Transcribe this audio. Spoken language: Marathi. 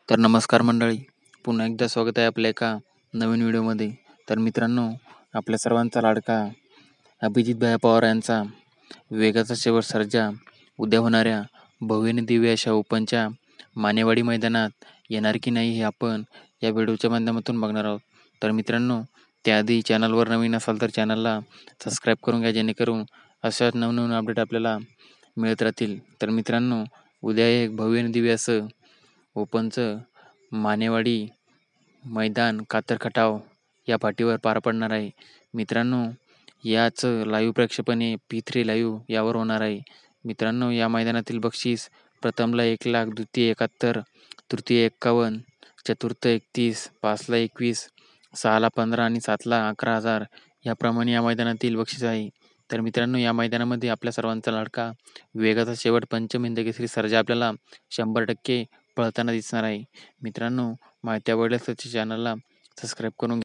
तर नमस्कार मंडळी, पुन्हा एकदा स्वागत आहे आपल्या एका नवीन व्हिडिओमध्ये. तर मित्रांनो, आपल्या सर्वांचा लाडका अभिजित भाया पवार यांचा वेगाचा शेवट सर्जा उद्या होणाऱ्या भव्य आणि दिव्य अशा ओपनच्या मानेवाडी मैदानात येणार की नाही हे आपण या व्हिडिओच्या माध्यमातून बघणार आहोत. तर मित्रांनो, त्याआधी चॅनलवर नवीन असाल तर चॅनलला सबस्क्राईब करून घ्या, जेणेकरून अशाच नवनवीन अपडेट आपल्याला मिळत राहतील. तर मित्रांनो, उद्या एक भव्य आणि दिव्य असं ओपनचं मानेवाडी मैदान कातर खटाव या पाटीवर पार पडणार आहे. मित्रांनो, याच लाईव्ह प्रक्षेपण P3 लाईव्ह यावर होणार आहे. मित्रांनो, या मैदानातील बक्षीस प्रथमला 1,00,000, द्वितीय 71, तृतीय 51, चतुर्थ 31, पाचला 21, सहाला 15 आणि सातला 11,000 याप्रमाणे या मैदानातील बक्षीस आहे. तर मित्रांनो, या मैदानामध्ये आपल्या सर्वांचा लाडका वेगाचा शेवट पंचम हिंद केसरी सर्जा आपल्याला 100% पळताना दिसणार आहे. मित्रांनो, माहिती आवडल्यास चॅनलला सबस्क्राईब करून